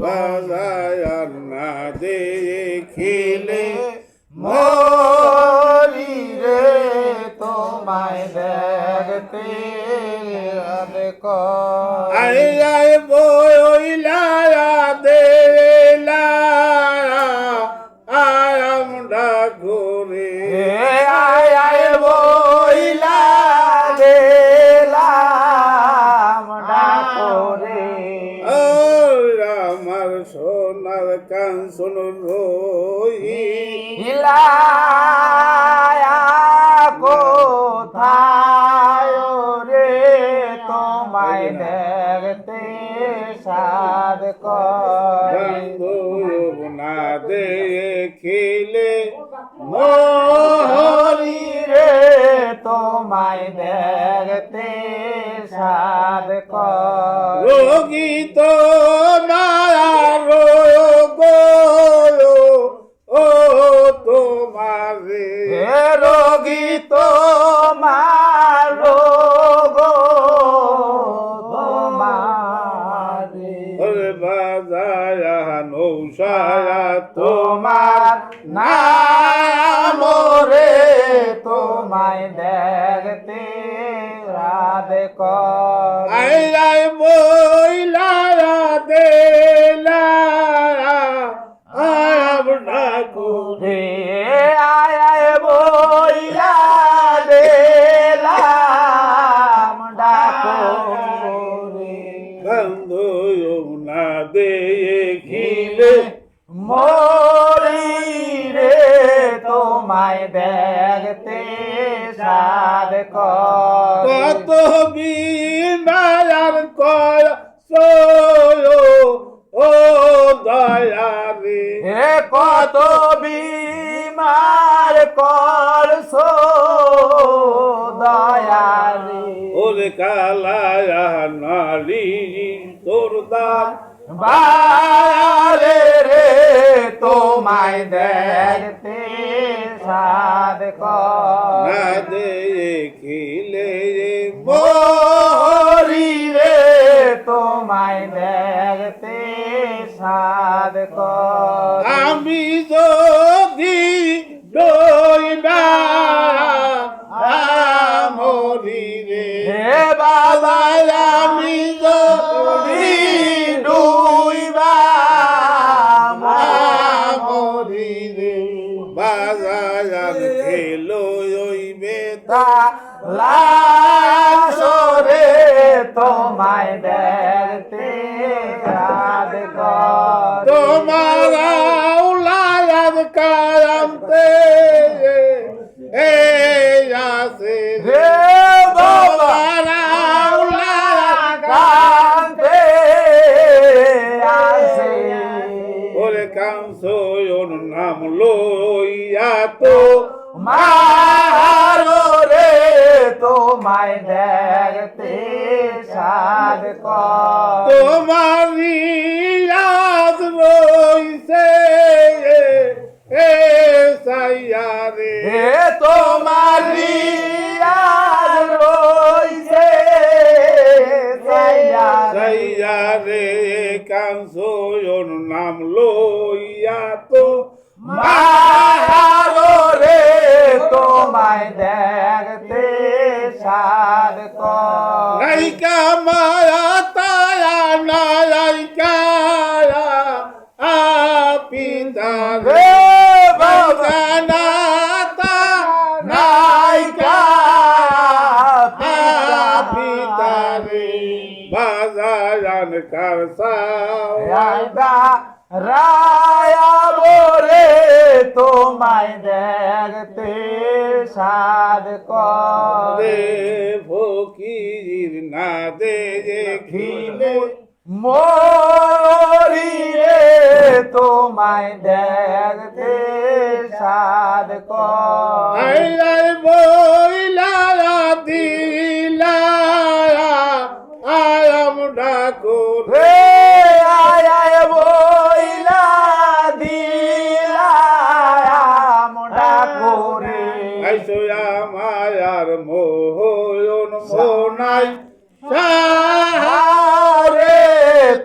বাজার না দেখিলে মরি রে তোমায় দেখতে আই আই বইলা দেলা আয়াম ডাকুরে আয় আয় বইলা দিলাম ডাকরে ও আমার সোনার কাঞ্চন রই ইলায়া কোথায় রে তোমায় দেখতে সাদ করে না দেখিলে মরি রে তোমায় দেখতে সাদ করে রোগী তো মায়ার রোগ ও তোমারে হে রোগী তোমার রোগ তোমারে ওরে বাজায়া নৌসায়া তোমার নাম রে তোমায় দেখতে রাধে কর আই আই বইলা দেলা আয়াম ডাকুরে আয় আয় বইলা দিলাম ডাকরে বন্ধু না দেখিলে মরি রে তোমায় দেখতে সাদ করে কত বিনায়ার কয় সোয় ও দয়ারে হে কত বিমার করছো দয়ারি ওরে কালায়া নালি তোর দান বারে রে তোমায় দেখতে সাদ কর না দেখিলে মরি রে তোমায় দেখতে সাদ কর আমি যদি ডইবা মরি রে হে বাবা আমি যদি ডুইবা মরি রে বাজার খেলো ওই বেতা লাশরে তোমায় দেখতে সাদ কর তোমার আউলাদ কায়ামতে এ আসে রে বাবা তোমার আউলাদ কান্তে আসে ওরে কামসোয়ন নাম লইয়া তো মারো রে তোমায় দেখতে সাদ কর তোমার ইয়াদ রইছে এ সাইয়ারে হে তোমারি আর রইছে সাইয়ারে কামসোয়ন নাম লইয়া তো মারো রে তোমায় দেখতে সাদ কর নাইকা মায়া তায়া নাইকা পিতা রে রে বাবা নাতা নাইকা পিতা রে বাজারান কারসাও রায়দা রায়া বলে তোমায় দেখতে সাদ করে রে ফকির না দেখিলে মরি রে তোমায় দেখতে সাদ করে আই আই বইলা দিলা আয়াম ডাকুর রে আয় আয় বইলা দিলাম ডাকরে আইসো মায়ার মোহন মোনাই সাহারে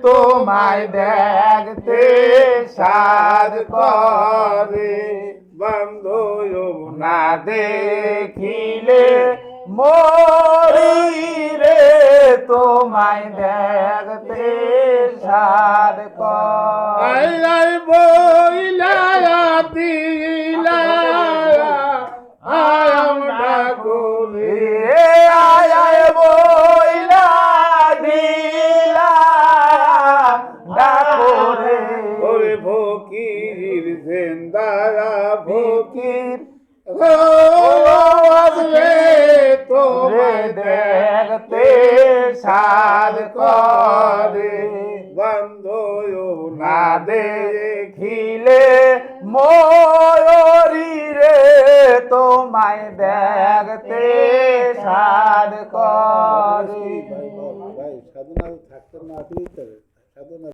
তোমায় তোমায় দেখতে সাদ করে বন্ধু না দেখিলে মরি রে তোমায় দেখতে সাদ করে আই বইলা দিলা আয়াম ডাকুলি আয় আয় বইলা দিলা ডাকরে ওরে ফকির জিন্দারা ফকির রে তোমায় দেখতে সাদ করে বন্ধু না দেখিলে ময়ূরী রে তোমায় দেখতে সাদ করে